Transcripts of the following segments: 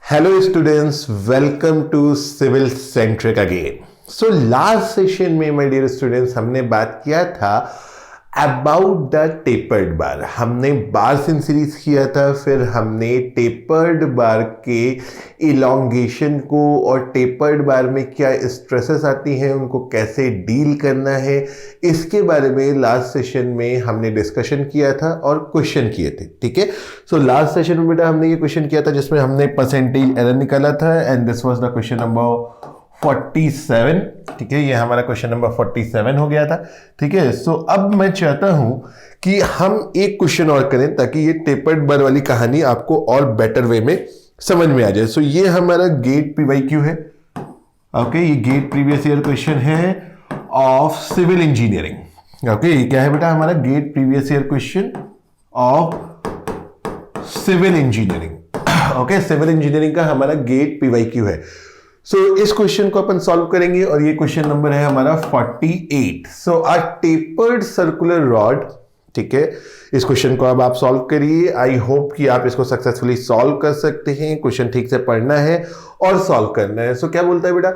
Hello students, welcome to Civil Centric again. So last session में my dear students हमने बात किया था about the tapered bar. हमने bars in series किया था, फिर हमने tapered bar के elongation को और tapered bar में क्या stresses आती हैं उनको कैसे डील करना है इसके बारे में लास्ट सेशन में हमने डिस्कशन किया था और क्वेश्चन किए थे. ठीक है, सो लास्ट सेशन में बेटा हमने ये क्वेश्चन किया था जिसमें हमने परसेंटेज एरर निकाला था and this was the question number 47. ठीक है, ये हमारा क्वेश्चन नंबर 47 हो गया था. ठीक है, सो अब मैं चाहता हूं कि हम एक क्वेश्चन और करें ताकि ये टेपर्ड बार वाली कहानी आपको और बेटर वे में समझ में आ जाए. सो ये हमारा गेट पीवाईक्यू है. ओके, ये गेट प्रीवियस ईयर क्वेश्चन है ऑफ सिविल इंजीनियरिंग. ओके, ये क्या है बेटा हमारा GATE previous year question of civil engineering. Okay, civil engineering का हमारा गेट पीवाईक्यू है. सो इस क्वेश्चन को अपन सॉल्व करेंगे और ये क्वेश्चन नंबर है हमारा 48. सो अ टेपर्ड सर्कुलर रॉड. ठीक है, इस क्वेश्चन को अब आप सॉल्व करिए. आई होप कि आप इसको सक्सेसफुली सॉल्व कर सकते हैं. क्वेश्चन ठीक से पढ़ना है और सॉल्व करना है. सो क्या बोलता है बेटा,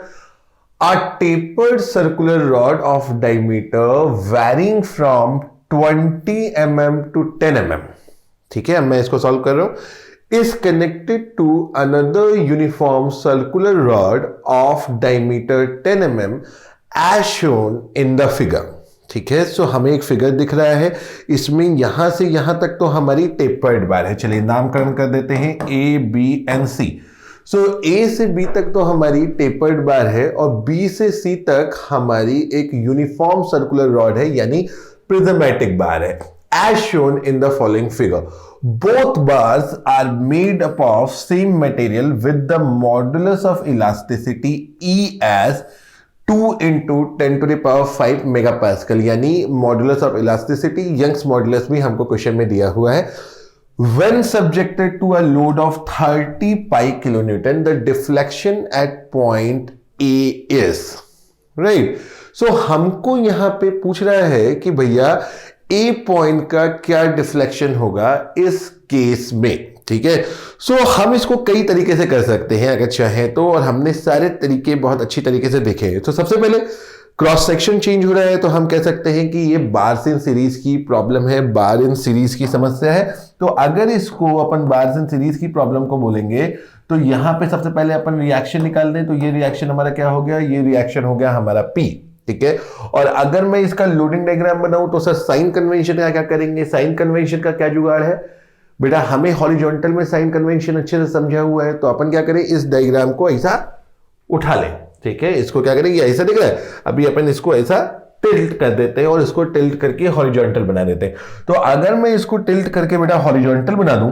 a tapered circular rod of diameter varying from 20 mm to 10 mm. ठीक है, अब मैं इसको सॉल्व कर रहा हूं. is connected to another uniform circular rod of diameter 10 mm as shown in the figure. ठीक है, सो हमें एक फिगर दिख रहा है. इसमें यहां से यहां तक तो हमारी टेपर्ड बार है. चलिए नामकरण कर देते हैं ए बी एंड सी. सो ए से बी तक तो हमारी टेपर्ड बार है और बी से सी तक हमारी एक यूनिफॉर्म सर्कुलर रॉड है यानी प्रिज्मेटिक बार है as shown in the following figure. Both bars are made up of same material with the modulus of elasticity E as 2 into 10 to the power 5 megapascal. यानी modulus of elasticity Young's modulus भी हमको question में दिया हुआ है. When subjected to a load of 30 pi kilonewton, the deflection at point A is right. So हमको यहाँ पे पूछ रहा है कि भैया ए पॉइंट का क्या डिफ्लेक्शन होगा इस केस में. ठीक है, सो हम इसको कई तरीके से कर सकते हैं अगर चाहें तो, और हमने सारे तरीके बहुत अच्छी तरीके से देखे हैं. तो सबसे पहले क्रॉस सेक्शन चेंज हो रहा है तो हम कह सकते हैं कि ये बार्स इन सीरीज की प्रॉब्लम है, बार इन सीरीज की समस्या है. तो अगर इसको अपन बार्स इन सीरीज की प्रॉब्लम को बोलेंगे तो यहां पे सबसे पहले अपन रिएक्शन निकाल दें. तो ये रिएक्शन हमारा क्या हो गया, ये रिएक्शन हो गया हमारा पी. ठीक है, और अगर मैं इसका लोडिंग डायग्राम बनाऊं तो सर साइन कन्वेंशन का क्या करेंगे. साइन कन्वेंशन का क्या जुगाड़ है बेटा, हमें हॉरिजॉन्टल में साइन कन्वेंशन अच्छे से समझा हुआ है. तो अपन क्या करें, इस डायग्राम को ऐसा उठा लें. ठीक है, इसको क्या करेंगे, ऐसा दिख रहा है, अभी अपन इसको ऐसा टिल्ट कर देते हैं और इसको टिल्ट करके हॉरिजॉन्टल बना देते हैं. तो अगर मैं इसको टिल्ट करके बेटा हॉरिजॉन्टल बना दूं,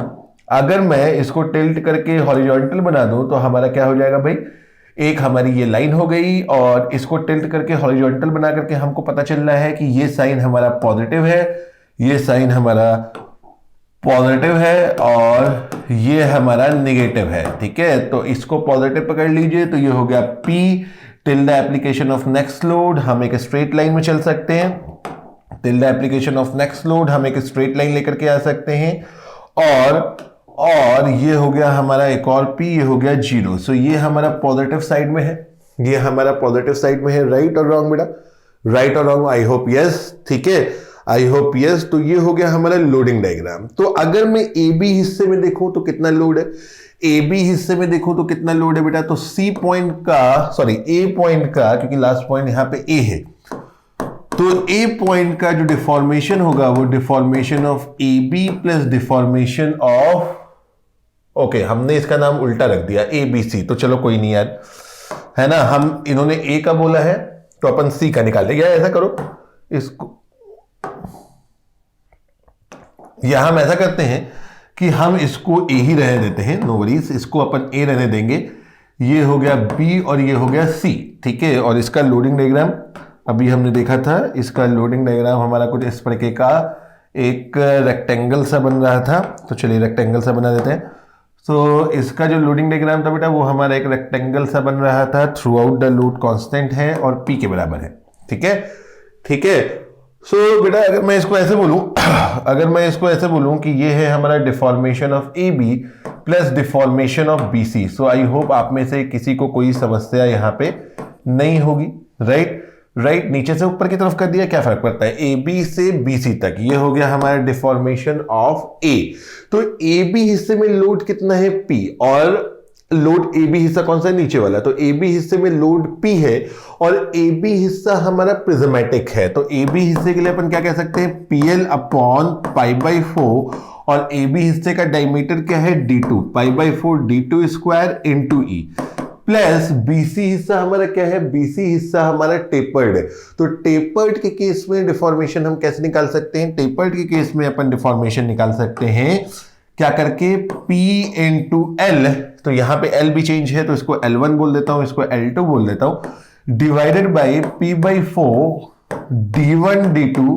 अगर मैं इसको टिल्ट करके हॉरिजॉन्टल बना दूं तो हमारा क्या हो जाएगा भाई, एक हमारी ये लाइन हो गई और इसको टिल्ट करके हॉरिजॉन्टल बना करके हमको पता चल रहा है कि ये साइन हमारा पॉजिटिव है, ये साइन हमारा पॉजिटिव है और ये हमारा नेगेटिव है. ठीक है, तो इसको पॉजिटिव पकड़ लीजिए तो ये हो गया P till the application of next load. हम एक स्ट्रेट लाइन में चल सकते हैं. Till the application of next load हम एक स्ट्रेट लाइन लेकर के आ सकते हैं और ये हो गया हमारा एक और P, ये हो गया 0. सो ये हमारा पॉजिटिव साइड में है, ये हमारा पॉजिटिव साइड में है. राइट और रॉन्ग बेटा, राइट और रॉन्ग, आई होप यस. ठीक है, आई होप यस. तो ये हो गया हमारा लोडिंग डायग्राम. तो अगर मैं ए बी हिस्से में देखूं तो कितना लोड है, ए बी हिस्से में देखूं तो कितना लोड है बेटा, तो सी पॉइंट का, सॉरी ए पॉइंट का, क्योंकि लास्ट पॉइंट यहां पे ए है, तो ए पॉइंट का जो डिफॉर्मेशन होगा वो deformation of A B plus deformation of, okay हमने इसका नाम उल्टा रख दिया ए बी सी. तो चलो कोई नहीं यार, है ना, हम इन्होंने ए का बोला है तो अपन सी का निकाल लेंगे. ऐसा करो, इसको या हम ऐसा करते हैं कि हम इसको ए ही रहने देते हैं, नो वरीज, इसको अपन ए रहने देंगे. ये हो गया बी और ये हो गया सी. ठीक है, और इसका लोडिंग डायग्राम अभी हमने देखा था, इसका लोडिंग डायग्राम हमारा कुछ इस प्रकार का एक रेक्टेंगल सा बन रहा था. तो चलिए रेक्टेंगल सा बना देते हैं. तो इसका जो लोडिंग डायग्राम था बेटा वो हमारा एक रेक्टेंगल सा बन रहा था. Through out the load constant है और P के बराबर है. ठीक है, ठीक है. बेटा अगर मैं इसको ऐसे बोलूं अगर मैं इसको ऐसे बोलूं कि ये है हमारा deformation of A B plus deformation of B C, so I hope आप में से किसी को कोई समस्या यहाँ पे नहीं होगी। राइट, नीचे से ऊपर की तरफ कर दिया, क्या फर्क पड़ता है, ए बी से बी सी तक, ये हो गया हमारा डिफॉर्मेशन ऑफ ए। तो ए बी हिस्से में लोड कितना है पी, और लोड ए बी हिस्सा कौन सा है, नीचे वाला, तो ए बी हिस्से में लोड पी है और ए बी हिस्सा हमारा प्रिज्मेटिक है। तो ए बी हिस्से के लिए अपन क्या कह सकते हैं, पीएल अपॉन पाई बाई 4, और ए बी हिस्से का डायमीटर क्या है, d2, pi by 4 d2 square into E, plus BC हिस्सा हमारा क्या है, बीसी हिस्सा हमारा टेपर्ड है। तो टेपर्ड के केस में डिफॉर्मेशन हम कैसे निकाल सकते हैं, टेपर्ड के केस में अपन डिफॉर्मेशन निकाल सकते हैं क्या करके, P इंटू एल, तो यहां पे L भी चेंज है तो इसको L1 बोल देता हूं, इसको L2 बोल देता हूं, divided by P by 4 D1 D2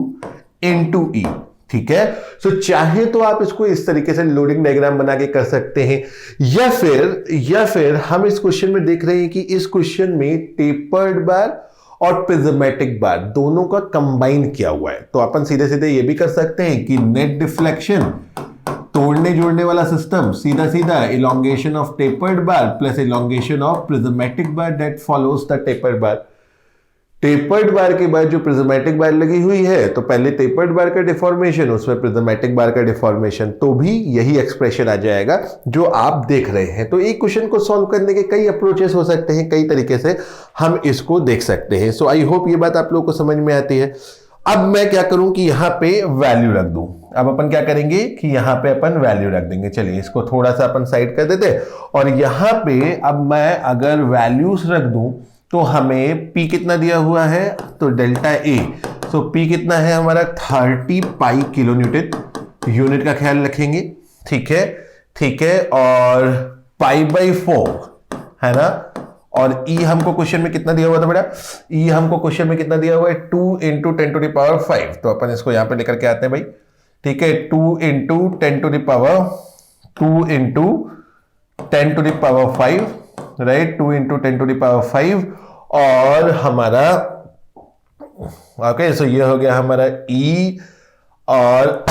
into E। ठीक है, सो चाहे तो आप इसको इस तरीके से लोडिंग डायग्राम बना के कर सकते हैं, या फिर हम इस क्वेश्चन में देख रहे हैं कि इस क्वेश्चन में टेपर्ड बार और प्रिज्मेटिक बार दोनों का कंबाइन किया हुआ है। तो अपन सीधे सीधे ये भी कर सकते हैं कि नेट डिफ्लेक्शन, तोड़ने जोड़ने वाला सिस्टम, सीधा सीधा elongation of tapered bar plus elongation of prismatic bar that follows the tapered bar. Tapered bar के बाद जो प्रिज्मेटिक बार लगी हुई है, तो पहले टेपर्ड बार का डिफॉर्मेशन, उसमें प्रिज्मेटिक बार का डिफॉर्मेशन, तो भी यही एक्सप्रेशन आ जाएगा जो आप देख रहे हैं। तो एक क्वेश्चन को सॉल्व करने के कई अप्रोचेस हो सकते हैं, कई तरीके से हम इसको देख सकते हैं। सो आई होप ये बात आप लोगों को समझ में आती है। अब मैं क्या करूं कि यहां पे वैल्यू रख दूं। अब अपन क्या करेंगे कि यहां पे अपन वैल्यू रख देंगे। चलिए इसको थोड़ा सा अपन साइड कर देते, और यहां पे अब मैं अगर वैल्यूज रख दूं तो हमें P कितना दिया हुआ है, तो डेल्टा ए, सो P कितना है हमारा 30 पाई किलो न्यूटन, यूनिट का ख्याल रखेंगे। ठीक है, और पाई बाई 4 है ना, और E हमको क्वेश्चन में कितना दिया हुआ था बेटा, E हमको क्वेश्चन में कितना दिया हुआ है 2 इंटू 10 टू द पावर 5, तो अपन इसको यहां पे लेकर के आते हैं भाई। ठीक है, 2 into 10 to the power 2 into 10 to the power 5, right, 2 into 10 to the power 5, और हमारा ओके, सो ये हो गया हमारा E, और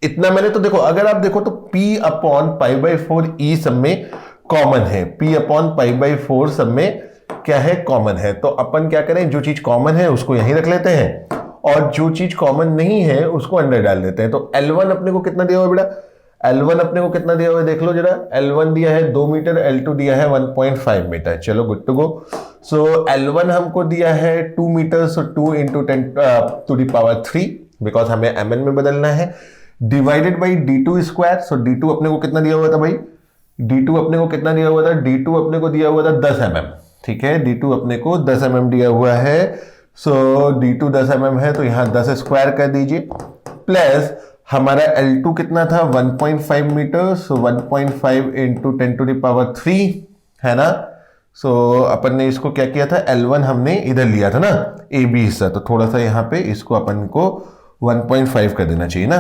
इतना मैंने तो देखो, अगर आप देखो तो P upon pi by 4 E सब में कॉमन है, P अपॉन पाई बाई 4 सब में क्या है, कॉमन है। तो अपन क्या करें, जो चीज कॉमन है उसको यहीं रख लेते हैं, और जो चीज कॉमन नहीं है उसको अंदर डाल देते हैं। तो L1 अपने को कितना दिया हुआ बेटा, L1 अपने को कितना दिया हुआ है, देख लो जरा, L1 दिया है 2 मीटर, L2 दिया है 1.5 मीटर। चलो good to go. So L1 हमको दिया है 2 metre, so 2 into 10 to the power 3, because हमें mn में बदलना है, divided by d2 square. So d2 अपने को कितना दिया हुआ था भाई, d2 अपने को कितना दिया हुआ था, d2 अपने को दिया हुआ था 10 mm। ठीक है, d2 अपने को 10 mm दिया हुआ है, सो d2 10 mm है, तो यहां 10 स्क्वायर कर दीजिए, प्लस हमारा L2 कितना था 1.5 metre, so 1.5 into 10 to the power 3 है ना। सो अपन ने इसको क्या किया था, L1 हमने इधर लिया था ना, ए बी हिस्सा, तो थोड़ा सा यहाँ पे इसको अपन को 1.5 कर देना चाहिए ना,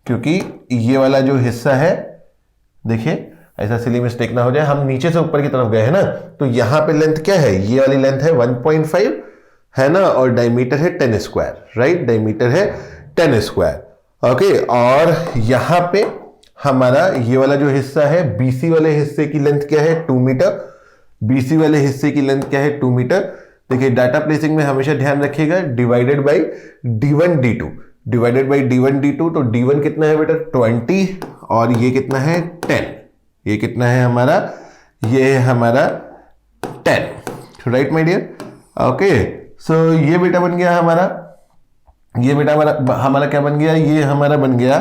क्योंकि ये वाला जो हिस्सा है, देखिए ऐसा सिली मिस्टेक ना हो जाए, हम नीचे से ऊपर की तरफ गए हैं ना, तो यहाँ पे लेंथ क्या है, ये वाली लेंथ है 1.5 है ना, और डायमीटर है 10 स्क्वायर, राइट, डायमीटर है 10 स्क्वायर। ओके, और यहां पे हमारा ये वाला जो हिस्सा है, बीसी वाले हिस्से की लेंथ क्या है 2 मीटर, बीसी वाले हिस्से की लेंथ क्या है 2 मीटर। देखिए डाटा प्लेसिंग में हमेशा ध्यान रखिएगा, divided by d1 d2, divided by d1 d2, तो d1 कितना है बेटा 20, और ये कितना है 10, ये कितना है हमारा, ये है हमारा 10, राइट माय डियर। ओके, सो ये बेटा बन गया हमारा, ये बेटा हमारा क्या बन गया, ये हमारा बन गया,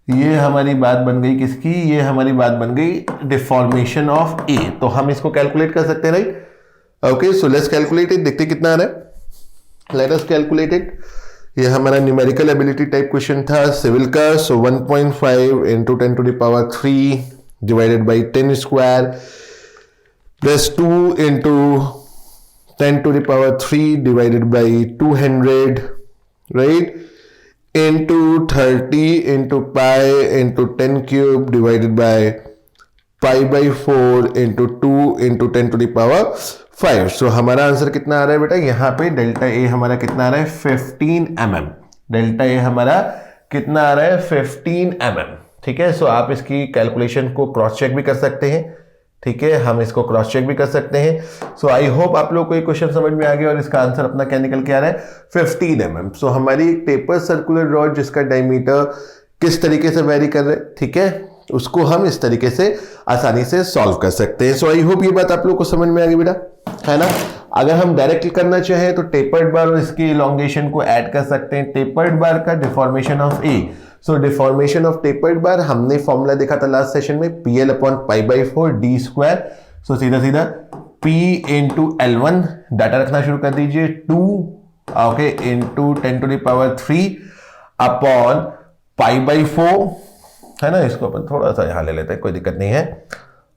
ये हमारी बात बन गई किसकी, ये हमारी बात बन गई डिफॉर्मेशन ऑफ ए। तो हम इसको कैलकुलेट कर सकते हैं, right. Okay, so let's calculate it, देखते कितना आ रहा है, लेट अस कैलकुलेट इट। ये हमारा न्यूमेरिकल एबिलिटी टाइप क्वेश्चन था सिविल का। So 1.5 into 10 to the power 3 divided by 10 square plus 2 into 10 to the power 3 divided by 200, right, into 30 into pi into 10 cube divided by pi by 4 into 2 into 10 to the power 5। सो हमारा answer कितना आ रहा है बेटा, यहाँ पे delta A हमारा कितना आ रहा है 15 mm, डेल्टा ए हमारा कितना आ रहा है 15 mm। ठीक है, सो आप इसकी कैलकुलेशन को क्रॉस चेक भी कर सकते हैं। ठीक है, हम इसको क्रॉस चेक भी कर सकते हैं। सो आई होप आप लोग को ये क्वेश्चन समझ में आ गया और इसका आंसर अपना क्या निकल के आ रहा है 15 mm। सो हमारी एक टेपर सर्कुलर रॉड जिसका डायमीटर किस तरीके से वेरी कर रहे हैं, ठीक है, उसको हम इस तरीके से आसानी से सॉल्व कर सकते हैं। सो आई होप ये बात आप लोग को समझ में आ गई बेटा, है ना। अगर हम डायरेक्टली करना चाहें तो टेपर्ड बार और इसके इलॉन्गेशन को ऐड कर सकते हैं। टेपर्ड बार का deformation of a, so deformation of tapered bar हमने फॉर्मूला देखा था लास्ट सेशन में, PL/π/4 d स्क्वायर। सो सीधा सीधा P इंटू L1 डाटा रखना शुरू कर दीजिए, 2 ओके इंटू 10⁻³ अपॉन π/4, है ना। इसको अपन थोड़ा सा यहां ले लेते हैं, कोई दिक्कत नहीं है,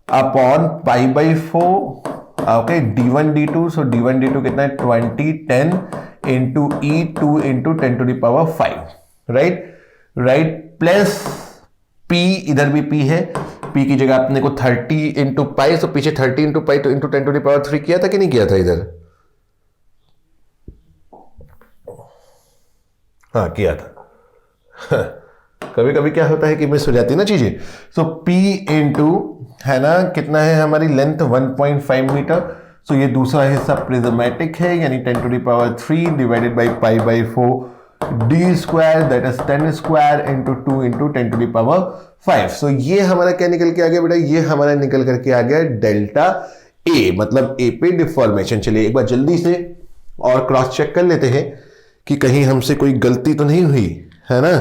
अपॉन π/4 ओके d1 d2। सो d1 d2 कितना है 20 10 into E2 into 10⁵, right plus P, इधर भी P है, P की जगह अपने को 30 इंटू पाई, तो पीछे 30 इंटू पाई तो इंटू 10⁻³ किया था कि नहीं किया था इधर, हाँ किया था। कभी कभी क्या होता है कि मिस हो जाती है ना चीजें। सो P इंटू, है ना, कितना है हमारी लेंथ 1.5 मीटर। सो ये दूसरा हिस्सा प्रिज्मेटिक है, यानी 10⁻³ divided by π/4 d square, that is 10 square into 2 into 10⁵। So ये हमारा क्या निकल के आ गया बेटा, ये हमारा निकल करके आ गया डेल्टा ए, मतलब ए पे डिफॉर्मेशन। चलिए एक बार जल्दी से और क्रॉस चेक कर लेते हैं कि कहीं हमसे कोई गलती तो नहीं हुई, है ना,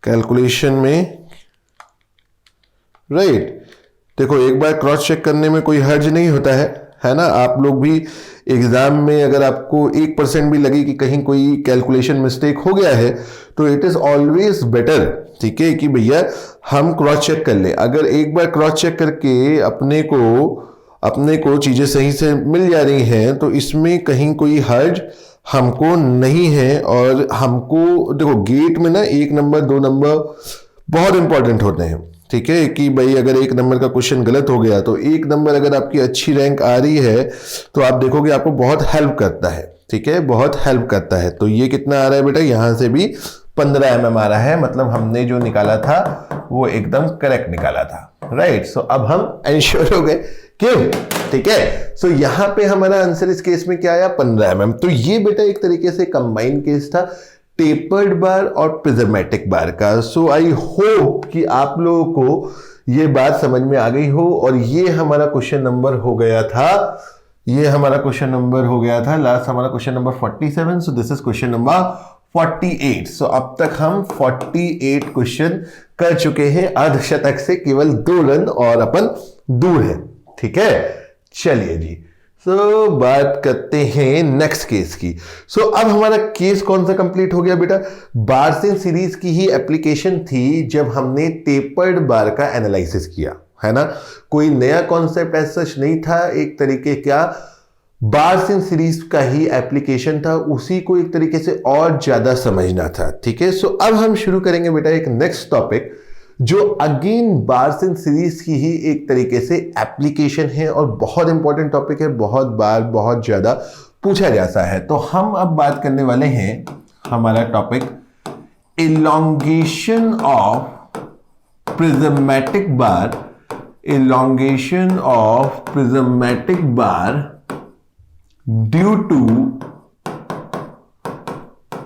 कैलकुलेशन में, राइट। देखो एक बार क्रॉस चेक करने में कोई हर्ज नहीं होता है ना। आप लोग भी एग्जाम में अगर आपको 1% भी लगे कि कहीं कोई कैलकुलेशन मिस्टेक हो गया है तो इट इज ऑलवेज बेटर, ठीक है, कि भैया हम क्रॉस चेक कर ले। अगर एक बार क्रॉस चेक करके अपने को चीजें सही से मिल जा रही हैं तो इसमें कहीं कोई हर्ज हमको नहीं है। और हमको देखो गेट में ना 1 नंबर 2 नंबर बहुत इंपॉर्टेंट होते हैं, ठीक है, कि भाई अगर 1 नंबर का क्वेश्चन गलत हो गया तो 1 नंबर अगर आपकी अच्छी रैंक आ रही है तो आप देखोगे आपको बहुत हेल्प करता है, ठीक है, बहुत हेल्प करता है। तो ये कितना आ रहा है बेटा, यहां से भी 15 mm आ रहा है, मतलब हमने जो निकाला था वो एकदम करेक्ट निकाला था, राइट। सो अब हम एंश्योर हो गए, क्यों, ठीक है। सो यहां पे हमारा आंसर इस केस में क्या आया 15 mm। तो ये बेटा एक तरीके से कंबाइन केस था टेपर्ड बार और प्रिज्मेटिक बार का। सो आई होप कि आप लोगों को ये बात समझ में आ गई हो। और ये हमारा क्वेश्चन नंबर हो गया था, लास्ट हमारा question number 47। So this is question number 48। सो अब तक हम 48 क्वेश्चन कर चुके हैं, अर्धशतक से केवल 2 रन और अपन दूर है, ठीक है। चलिए जी, सो बात करते हैं नेक्स्ट केस की। सो अब हमारा केस कौन सा कंप्लीट हो गया बेटा, बार्सिन सीरीज की ही एप्लीकेशन थी जब हमने टेपर्ड बार का एनालिसिस किया, है ना। कोई नया कॉन्सेप्ट ऐसा नहीं था, एक तरीके का बार्सिन सीरीज का ही एप्लीकेशन था, उसी को एक तरीके से और ज्यादा समझना था, ठीक है। सो अब हम शुरू करेंगे बेटा एक नेक्स्ट टॉपिक जो अगेन बार्सिन सीरीज की ही एक तरीके से एप्लीकेशन है और बहुत इंपॉर्टेंट टॉपिक है, बहुत बार बहुत ज्यादा पूछा जाता है। तो हम अब बात करने वाले हैं, हमारा topic elongation of prismatic bar due to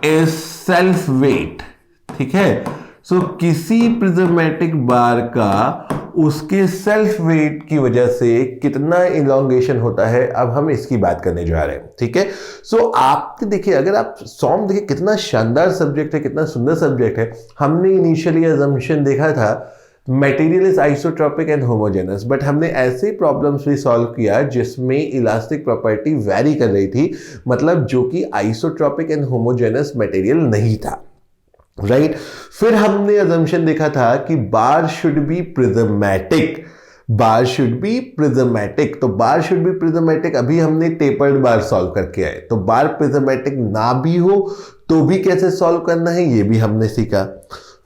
a self weight, ठीक है। सो किसी प्रिज्मेटिक बार का उसके सेल्फ वेट की वजह से कितना इलॉन्गेशन होता है, अब हम इसकी बात करने जा रहे हैं, ठीक है। सो आप देखिए, अगर आप सॉम देखिए कितना शानदार सब्जेक्ट है, कितना सुंदर सब्जेक्ट है। हमने इनिशियली अजम्पशन देखा था material is isotropic and homogeneous, but हमने ऐसे प्रॉब्लम्स भी सॉल्व किया जिसमें इलास्टिक प्रॉपर्टी वेरी कर रही थी, मतलब जो कि आइसोट्रोपिक एंड होमोजेनस मटेरियल नहीं था, राइट। फिर हमने अजम्पशन देखा था कि बार शुड बी प्रिज्मेटिक, तो बार शुड बी प्रिज्मेटिक। अभी हमने टेपर्ड बार सॉल्व करके आए, तो बार प्रिज्मेटिक ना भी हो तो भी कैसे सॉल्व करना है ये भी हमने सीखा।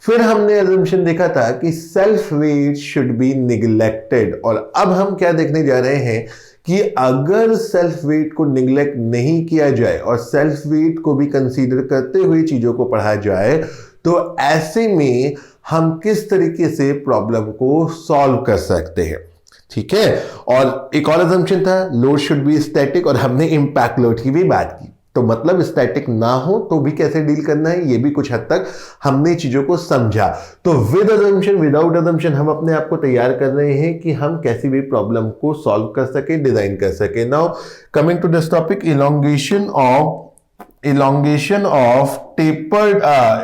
फिर हमने अजम्पशन देखा था कि self weight should be neglected, और अब हम क्या देखने जा रहे हैं कि अगर सेल्फ वेट को निग्लेक्ट नहीं किया जाए और सेल्फ वेट को भी कंसीडर करते हुए चीजों को पढ़ा जाए तो ऐसे में हम किस तरीके से प्रॉब्लम को सॉल्व कर सकते हैं। ठीक है, और एक और अजम्पशन था लोड शुड बी स्टैटिक, और हमने इंपैक्ट लोड की भी बात की। तो मतलब स्टैटिक ना हो तो भी कैसे डील करना है, ये भी कुछ हद तक हमने चीजों को समझा। तो विद अजम्पशन विदाउट अजम्पशन हम अपने आप को तैयार कर रहे हैं कि हम कैसी भी प्रॉब्लम को सॉल्व कर सके, डिजाइन कर सके। Now coming to this topic,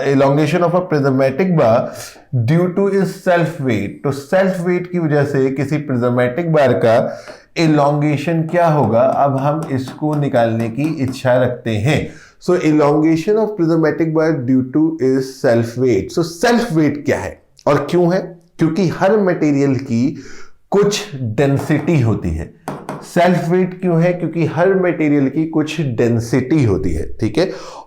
elongation of a prismatic bar due to its self weight। तो सेल्फ वेट की वजह से किसी प्रिज्मेटिक बार का elongation क्या होगा, अब हम इसको निकालने की इच्छा रखते हैं। सो elongation of prismatic bar due to its self weight। So self weight क्या है और क्यों है? क्योंकि हर मटेरियल की कुछ डेंसिटी होती है। सेल्फ वेट क्यों है? क्योंकि हर मटेरियल की कुछ डेंसिटी होती है। ठीक है,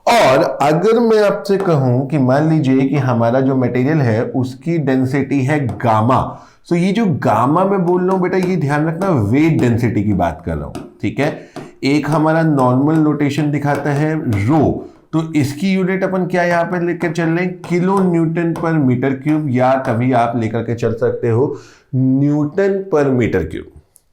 और अगर मैं आपसे कहूं कि मान लीजिए कि हमारा जो मटेरियल है उसकी डेंसिटी है गामा, तो ये जो गामा मैं बोल रहा हूं बेटा, ये ध्यान रखना वेट डेंसिटी की बात कर रहा हूं। ठीक है, एक हमारा नॉर्मल नोटेशन दिखाता है रो, तो इसकी यूनिट अपन क्या यहां पर लेकर चल रहे हैं, किलो न्यूटन पर मीटर क्यूब, या कभी आप लेकर के चल सकते हो न्यूटन पर मीटर क्यूब।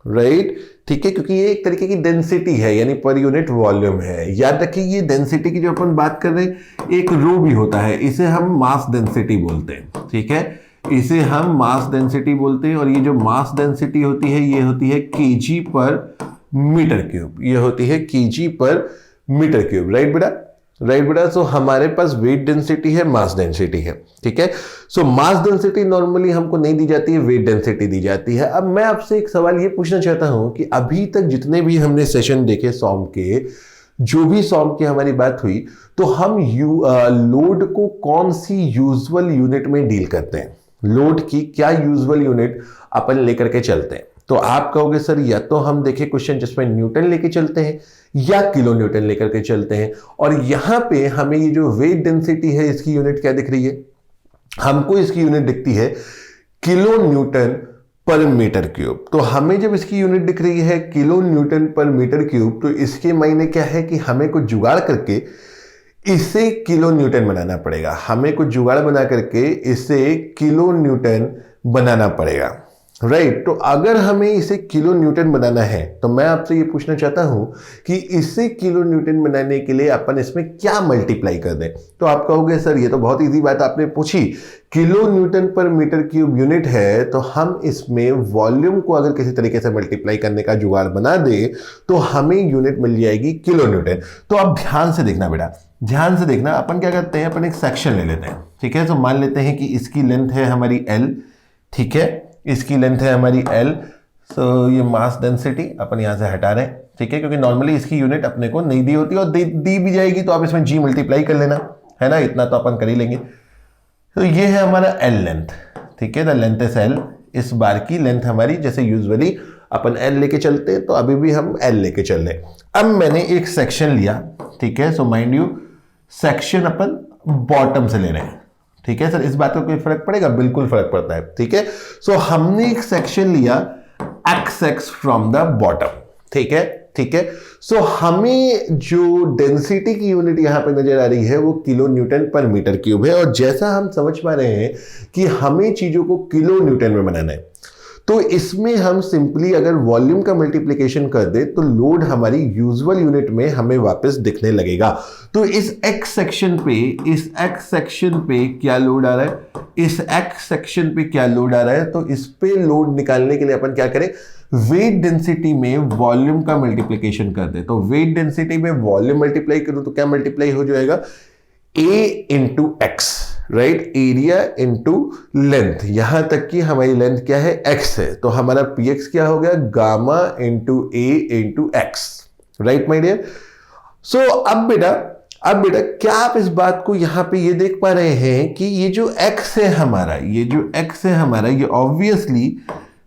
राइट, ठीक है, क्योंकि ये एक तरीके की डेंसिटी है, यानी पर यूनिट वॉल्यूम है। याद रखिए ये डेंसिटी की जो अपन बात कर रहे हैं, एक रो भी होता है, इसे हम मास डेंसिटी बोलते हैं। ठीक है, इसे हम मास डेंसिटी बोलते हैं, और ये जो मास डेंसिटी होती है ये होती है केजी पर मीटर क्यूब, ये होती है केजी पर मीटर क्यूब। राइट बेटा, राइट बेटा। सो हमारे पास वेट डेंसिटी है, मास डेंसिटी है। ठीक है, सो मास डेंसिटी नॉर्मली हमको नहीं दी जाती है, वेट डेंसिटी दी जाती है। अब मैं आपसे एक सवाल ये पूछना चाहता हूं कि अभी तक जितने भी हमने सेशन देखे सॉम के, जो भी सॉम की हमारी बात हुई, तो हम लोड को कौन सी यूजुअल यूनिट में डील करते हैं, लोड की क्या यूजुअल यूनिट अपन लेकर के चलते हैं? तो आप कहोगे सर या तो हम देखें क्वेश्चन जिसमें न्यूटन लेके चलते हैं या किलो न्यूटन लेकर के चलते हैं, और यहां पे हमें ये जो वेट डेंसिटी है इसकी यूनिट क्या दिख रही है, हमको इसकी यूनिट दिखती है किलो न्यूटन पर मीटर क्यूब। तो हमें जब इसकी यूनिट दिख रही है किलो न्यूटन पर मीटर क्यूब, तो इसके मायने क्या है कि हमें कुछ जुगाड़ करके इसे किलो न्यूटन बनाना पड़ेगा, हमें कुछ जुगाड़ बना करके इसे किलो न्यूटन बनाना पड़ेगा। राइट, तो अगर हमें इसे किलो न्यूटन बनाना है तो मैं आपसे ये पूछना चाहता हूं कि इसे किलो न्यूटन बनाने के लिए अपन इसमें क्या मल्टीप्लाई कर दें। तो आप कहोगे सर ये तो बहुत इजी बात आपने पूछी, किलो न्यूटन पर मीटर क्यूब यूनिट है, तो हम इसमें वॉल्यूम को अगर किसी तरीके से मल्टीप्लाई करने का जुगाड़ बना दे तो हमें यूनिट मिल जाएगी किलो न्यूटन। तो आप ध्यान से देखना बेटा, ध्यान से देखना, अपन क्या करते हैं, अपन एक सेक्शन ले लेते हैं। ठीक है, तो मान लेते हैं कि इसकी लेंथ है हमारी L। ठीक है, इसकी लेंथ है हमारी L। सो ये मास डेंसिटी अपन यहां से हटा रहे हैं। ठीक है, क्योंकि नॉर्मली इसकी यूनिट अपने को नहीं दी होती, और दी भी जाएगी तो आप इसमें G मल्टीप्लाई कर लेना, है ना, इतना तो अपन कर ही लेंगे। तो ये है हमारा L लेंथ। ठीक है, द लेंथ इज L। इस बार की लेंथ हमारी, जैसे यूजुअली अपन L लेके चलते हैं, तो अभी भी हम L लेके चल रहे हैं। अब मैंने एक सेक्शन लिया। ठीक है, so mind you section upon bottom से ले रहे हैं। ठीक है सर, इस बात का कोई फर्क पड़ेगा? बिल्कुल फर्क पड़ता है। ठीक है, सो हमने एक सेक्शन लिया XX फ्रॉम द बॉटम। ठीक है, ठीक है, सो हमें जो डेंसिटी की यूनिट यहां पे नजर आ रही है वो किलो न्यूटन पर मीटर क्यूब है, और जैसा हम समझ पा रहे हैं कि हमें चीजों को किलो न्यूटन में बनाना है, तो इसमें हम सिंपली अगर वॉल्यूम का मल्टीप्लिकेशन कर दे तो लोड हमारी यूजुअल यूनिट में हमें वापस दिखने लगेगा। तो इस X सेक्शन पे क्या लोड आ रहा है, इस X सेक्शन पे क्या लोड आ रहा है, तो इस पे लोड निकालने के लिए अपन क्या करें, वेट डेंसिटी में वॉल्यूम का मल्टीप्लिकेशन कर दे। तो वेट डेंसिटी में वॉल्यूम मल्टीप्लाई करूं तो क्या मल्टीप्लाई हो जाएगा, A into x. Right, area into length, यहां तक कि हमारी लेंथ क्या है, x है, तो हमारा px क्या हो गया, gamma into a into x. Right my dear. So अब बेटा क्या आप इस बात को यहां पे ये देख पा रहे हैं कि ये जो x है हमारा, ये ऑब्वियसली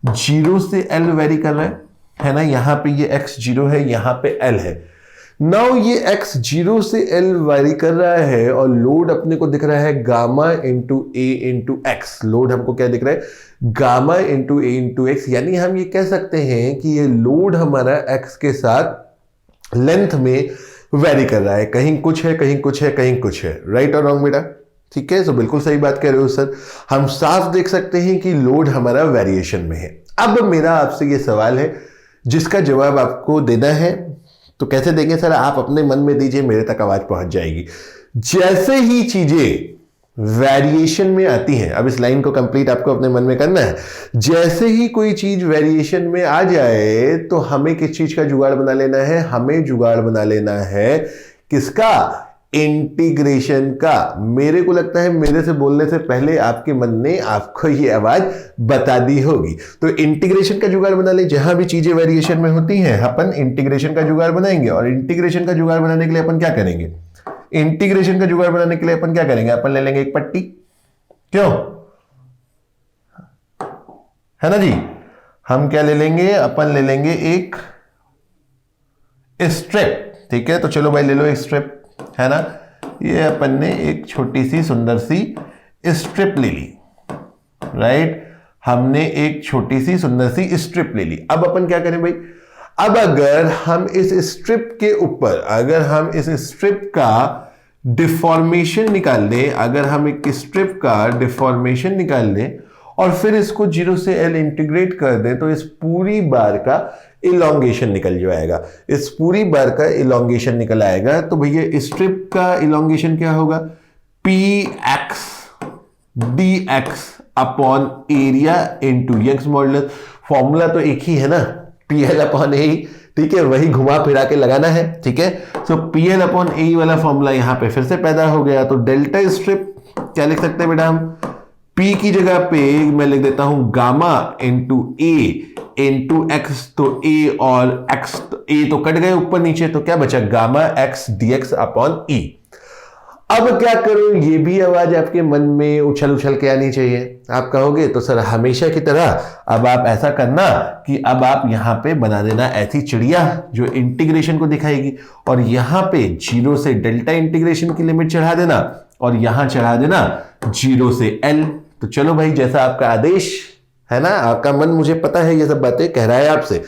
0 से L वेरी कर रहा है ना, यहां पे ये x 0 है, यहां पे L है। नाउ ये x 0 से l वारी कर रहा है और लोड अपने को दिख रहा है गामा इंटू ए इंटू एक्स। लोड हमको क्या दिख रहा है, गामा इंटू ए इंटू एक्स। यानी हम ये कह सकते हैं कि ये लोड हमारा x के साथ लेंथ में वेरी कर रहा है, कहीं कुछ है कहीं कुछ है कहीं कुछ है। राइट और रॉन्ग बेटा? ठीक है, तो बिल्कुल सही बात कह रहे हो सर। हम साफ देख सकते हैं कि लोड हमारा वेरिएशन में है। अब मेरा आपसे ये सवाल है जिसका जवाब आपको देना है, तो कैसे देंगे सर? आप अपने मन में दीजिए, मेरे तक आवाज पहुंच जाएगी। जैसे ही चीजें वेरिएशन में आती हैं, अब इस लाइन को कंप्लीट आपको अपने मन में करना है, जैसे ही कोई चीज वेरिएशन में आ जाए तो हमें किस चीज का जुगाड़ बना लेना है? हमें जुगाड़ बना लेना है किसका? इंटीग्रेशन का। मेरे को लगता है मेरे से बोलने से पहले आपके मन ने आपको ये आवाज बता दी होगी। तो इंटीग्रेशन का जुगाड़ बना ले। जहां भी चीजें वेरिएशन में होती हैं अपन इंटीग्रेशन का जुगाड़ बनाएंगे। और इंटीग्रेशन का जुगाड़ बनाने के लिए अपन क्या करेंगे? इंटीग्रेशन का जुगाड़ बनाने के लिए अपन क्या करेंगे? अपन ले लेंगे एक पट्टी, क्यों? है ना जी? हम क्या ले लेंगे? अपन ले लेंगे एक स्ट्रिप। ठीक है, तो चलो भाई ले लो एक स्ट्रिप, है ना? ये अपन ने एक छोटी सी सुंदर सी स्ट्रिप ले ली। राइट, हमने एक छोटी सी सुंदर सी स्ट्रिप ले ली। अब अपन क्या करें भाई? अब अगर हम इस स्ट्रिप के ऊपर, अगर हम इस स्ट्रिप का डिफॉर्मेशन निकाल लें, अगर हम एक स्ट्रिप का डिफॉर्मेशन निकाल लें और फिर इसको 0 से l इंटीग्रेट कर दें, तो इस पूरी बार का इलोंगेशन निकल जाएगा। इस पूरी बार का इलोंगेशन निकल आएगा। तो भैया स्ट्रिप का इलोंगेशन क्या होगा? px dx upon area into Young's modulus. Formula तो एक ही है ना, pl अपॉन ए। ठीक है, वही घुमा फिरा के लगाना है। ठीक है, तो pl अपॉन ए वाला फॉर्मूला यहां पे फिर से पैदा हो गया। तो डेल्टा स्ट्रिप क्या लिख सकते हैं बेटा हम? P की जगह पे मैं लिख देता हूं गामा इंटू ए इंटू एक्स। तो ए और एक्स, ए तो कट गए ऊपर नीचे, तो क्या बचा? गामा एक्स dx अपॉन ई। अब क्या करूं? ये भी आवाज आपके मन में उछल उछल के आनी चाहिए। आप कहोगे तो सर हमेशा की तरह अब आप ऐसा करना कि अब आप यहां पे बना देना ऐसी चिड़िया जो इंटीग्रेशन को दिखाएगी, और यहां पे 0 से डेल्टा इंटीग्रेशन की लिमिट चढ़ा देना और यहां चढ़ा देना 0 से l। तो चलो भाई, जैसा आपका आदेश है ना, आपका मन मुझे पता है ये सब बातें कह रहा है आपसे।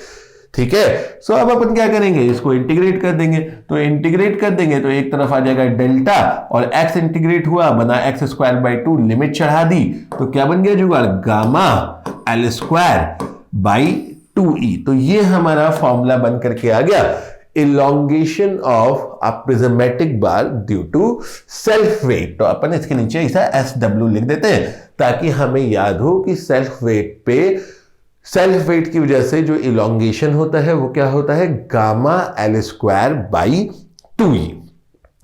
ठीक है, सो अब अपन क्या करेंगे? इसको इंटीग्रेट कर देंगे। तो इंटीग्रेट कर देंगे तो एक तरफ आ जाएगा डेल्टा और x इंटीग्रेट हुआ, बना x²/2, लिमिट चढ़ा दी, तो क्या बन गया जुगाड़? Gamma l²/2e। तो ये हमारा फॉर्मूला बन करके आ गया, elongation of a prismatic bar due to self weight। तो अपन इसके नीचे ऐसा SW लिख देते हैं ताकि हमें याद हो कि सेल्फ वेट की वजह से जो इलोंगेशन होता है वो क्या होता है? Gamma l²/2e।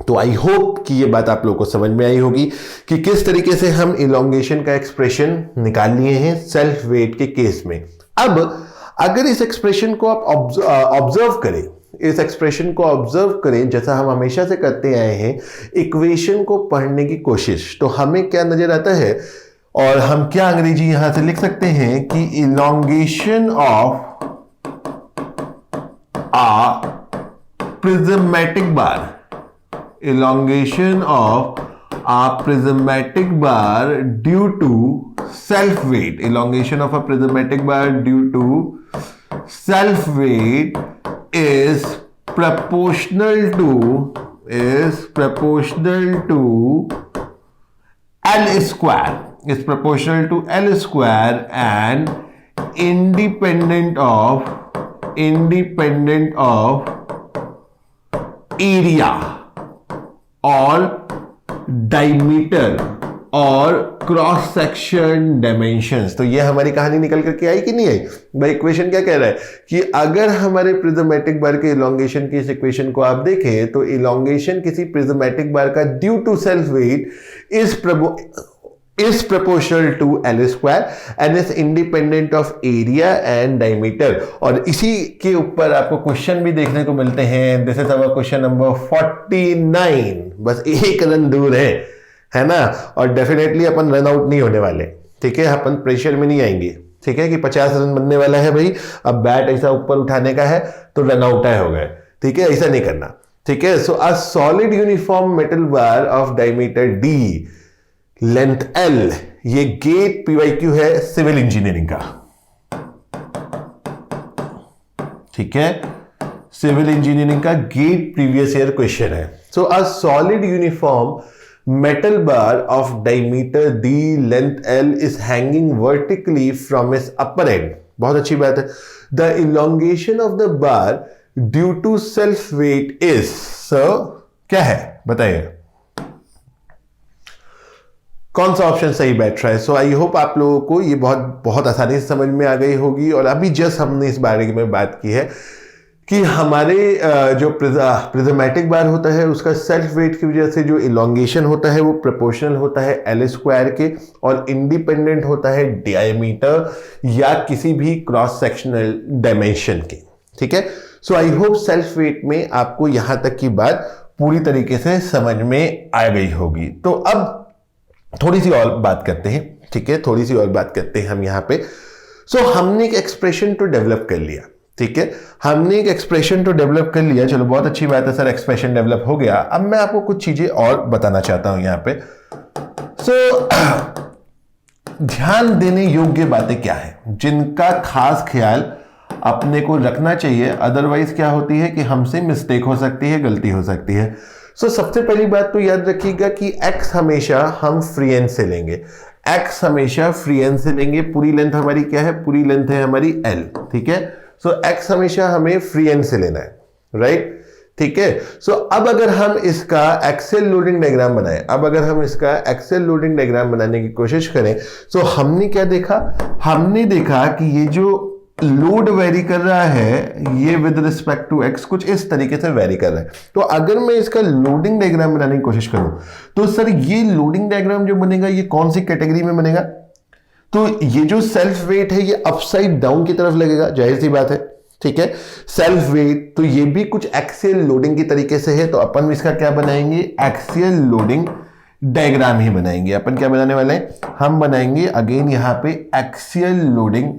तो आई होप कि ये बात आप लोगों को समझ में आई होगी कि किस तरीके से हम इलोंगेशन का एक्सप्रेशन निकाल लिए हैं सेल्फ वेट के केस में। अब अगर इस एक्सप्रेशन को आप ऑब्जर्व करें, इस एक्सप्रेशन को ऑब्जर्व करें जैसा हम हमेशा से करते आए हैं, इक्वेशन को पढ़ने की कोशिश, तो हमें क्या नजर आता है और हम क्या अंग्रेजी यहां से लिख सकते हैं कि elongation of a prismatic bar, elongation of a prismatic bar due to self weight, elongation of a prismatic bar due to self weight is proportional to L square, is proportional to L square and independent of area और diameter और cross section dimensions. तो ये हमारी कहानी निकल करके आई कि नहीं आई भाई? इक्वेशन क्या कह रहा है कि अगर हमारे प्रिज्मेटिक बार के इलोंगेशन की इस इक्वेशन को आप देखें तो इलोंगेशन किसी प्रिज्मेटिक बार का due to self weight is proportional to L square and is independent of area and diameter। और इसी के ऊपर आपको क्वेश्चन भी देखने को मिलते हैं। This is our question number 49। बस एक रन दूर है ना? और डेफिनेटली अपन रन आउट नहीं होने वाले। ठीक है, अपन प्रेशर में नहीं आएंगे। ठीक है कि 50 रन बनने वाला है भाई, अब बैट ऐसा ऊपर उठाने का है तो रन आउट हो गए। ठीक है, ऐसा नहीं करना। ठीक है। So a solid uniform metal bar of diameter D length L, ये गेट पीवाईक्यू है सिविल इंजीनियरिंग का, ठीक है, सिविल इंजीनियरिंग का गेट प्रीवियस ईयर क्वेश्चन है। So a solid uniform metal bar of diameter D length L is hanging vertically from its upper end, बहुत अच्छी बात है। The elongation of the bar due to self weight is, so क्या है बताइए, कौन सा ऑप्शन सही बैठ रहा है। सो आई होप आप लोगों को ये बहुत आसानी से समझ में आ गई होगी। और अभी जस्ट हमने इस बारे में बात की है कि हमारे जो प्रिज्मेटिक बार होता है उसका सेल्फ वेट की वजह से जो इलोंगेशन होता है वो प्रोपोर्शनल होता है एल स्क्वायर के, और इंडिपेंडेंट होता है डायमीटर या किसी भी क्रॉस सेक्शनल डायमेंशन के, ठीक है। सो आई होप सेल्फ वेट में आपको यहां तक की बात पूरी तरीके से समझ में आ गई होगी। तो अब थोड़ी सी और बात करते हैं, ठीक है, थोड़ी सी और बात करते हैं हम यहां पे। सो हमने एक एक्सप्रेशन तो डेवलप कर लिया, ठीक है, हमने एक एक्सप्रेशन तो डेवलप कर लिया, चलो बहुत अच्छी बात है सर, एक्सप्रेशन डेवलप हो गया। अब मैं आपको कुछ चीजें और बताना चाहता हूं यहां पे। सो ध्यान देने योग्य बातें क्या है जिनका खास ख्याल अपने को रखना चाहिए, अदरवाइज क्या होती है कि हमसे मिस्टेक हो सकती है, गलती हो सकती है। सो सबसे पहली बात तो याद रखिएगा कि x हमेशा हम फ्री एंड से लेंगे, x हमेशा फ्री एंड से लेंगे। पूरी लेंथ हमारी क्या है, पूरी लेंथ है हमारी l, ठीक है। सो x हमेशा हमें फ्री एंड से लेना है, राइट, ठीक है। सो अब अगर हम इसका एक्सेल लोडिंग डायग्राम बनाएं, अब अगर हम इसका एक्सेल लोडिंग डायग्राम बनाने की कोशिश करें, सो हमने क्या देखा, हमने देखा कि ये जो लोड वेरी कर रहा है ये विद रिस्पेक्ट टू x कुछ इस तरीके से वेरी कर रहा है। तो अगर मैं इसका लोडिंग डायग्राम बनाने की कोशिश करूं तो सर ये लोडिंग डायग्राम जो बनेगा ये कौन सी कैटेगरी में बनेगा, तो ये जो सेल्फ वेट है ये अपसाइड डाउन की तरफ लगेगा, जाहिर सी बात है, ठीक है। सेल्फ वेट तो ये भी कुछ एक्सियल लोडिंग की तरीके से है, तो अपन इसका क्या बनाएंगे, एक्सियल लोडिंग डायग्राम ही बनाएंगे। अपन क्या बनाने वाले हैं, हम बनाएंगे अगेन यहां पे एक्सियल लोडिंग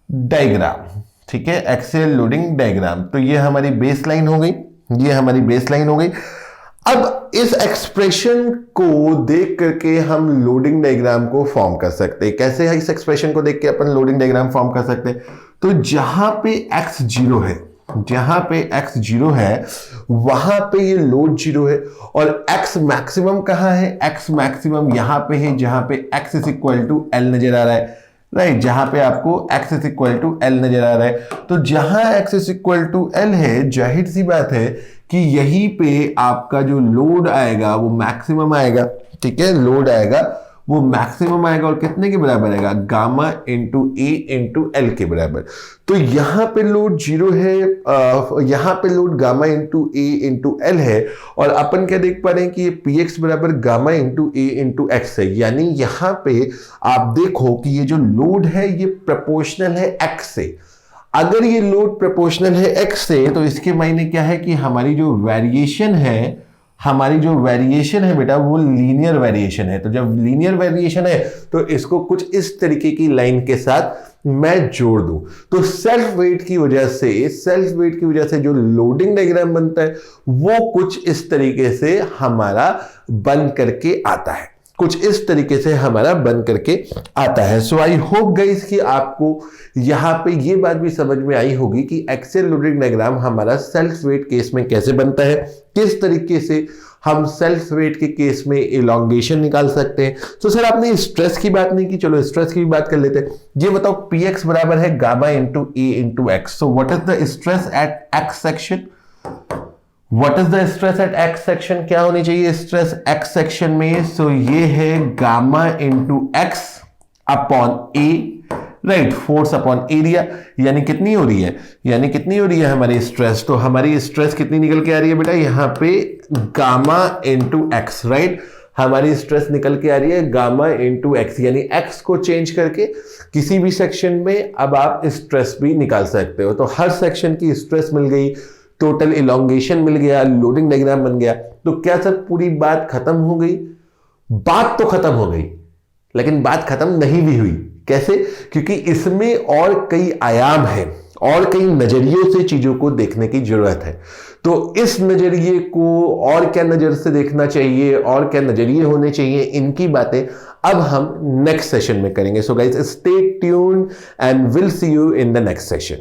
डायग्राम, ठीक है, एक्सियल लोडिंग डायग्राम। तो ये हमारी बेस लाइन हो गई, ये हमारी बेस लाइन हो गई। अब इस एक्सप्रेशन को देख करके हम लोडिंग डायग्राम को फॉर्म कर सकते हैं। कैसे है इस एक्सप्रेशन को देख के अपन लोडिंग डायग्राम फॉर्म कर सकते हैं, तो जहां पे x 0 है, जहां पे x 0 है वहां पे ये लोड 0 है, और x मैक्सिमम कहां है, x मैक्सिमम यहां पे है जहां पे x is equal to l नजर आ रहा है, राइट, जहां पे आपको x is equal to l नजर आ रहा है। तो जहां x is equal to l है, जाहिर सी बात है कि यहीं पे आपका जो लोड आएगा वो मैक्सिमम आएगा, ठीक है, लोड आएगा वो मैक्सिमम आएगा, और कितने के बराबर आएगा, गामा इंटू ए इंटू एल के बराबर। तो यहां पे लोड 0 है, यहां पे लोड गामा इंटू ए इंटू एल है, और अपन क्या देख पा रहे हैं कि ये पी एक्स बराबर गामा इंटू ए इंटू एक्स है। यानी यहां पे आप देखो कि ये जो लोड है ये प्रोपोर्शनल है एक्स से। अगर ये लोड प्रोपोर्शनल है एक्स से तो इसके मायने क्या है कि हमारी जो वेरिएशन है, हमारी जो वेरिएशन है बेटा वो लीनियर वेरिएशन है। तो जब लीनियर वेरिएशन है तो इसको कुछ इस तरीके की लाइन के साथ मैं जोड़ दूं, तो सेल्फ वेट की वजह से जो लोडिंग डायग्राम बनता है वो कुछ इस तरीके से हमारा बन करके आता है, कुछ इस तरीके से हमारा बन करके आता है। सो आई होप गाइस कि आपको यहां पे ये बात भी समझ में आई होगी कि एक्सेल लोडिंग डायग्राम हमारा सेल्फ वेट केस में कैसे बनता है, किस तरीके से हम सेल्फ वेट के केस में इलोंगेशन निकाल सकते हैं। तो सर आपने स्ट्रेस की बात नहीं की, चलो स्ट्रेस की भी बात कर लेते हैं। ये बताओ पी एक्स बराबर है gamma into A into x. So what is the stress eight x section, what is the stress eight x section, क्या होनी चाहिए स्ट्रेस एक्स सेक्शन में, सो ये है गामा इंटू एक्स अपॉन ए, राइट, फोर्स अपॉन एरिया। यानी कितनी हो रही है, यानी कितनी हो रही है हमारी स्ट्रेस, तो हमारी स्ट्रेस कितनी निकल के आ रही है बेटा, यहां पे गामा इंटू एक्स, राइट, हमारी स्ट्रेस निकल के आ रही है गामा इंटू एक्स। यानी एक्स को चेंज करके किसी भी सेक्शन में अब आप स्ट्रेस भी निकाल सकते हो। तो हर सेक्शन की स्ट्रेस मिल गई, टोटल इलोंगेशन मिल गया, लोडिंग डायग्राम बन गया। तो क्या सर पूरी बात खत्म हो गई? बात तो खत्म हो गई, लेकिन बात खत्म नहीं भी हुई। कैसे? क्योंकि इसमें और कई आयाम हैं, और कई नजरियों से चीजों को देखने की जरूरत है। तो इस नजरिए को और क्या नजर से देखना चाहिए और क्या नजरिए होने चाहिए, इनकी बातें अब हम नेक्स्ट सेशन में करेंगे। So guys, stay tuned and will see you in the next session.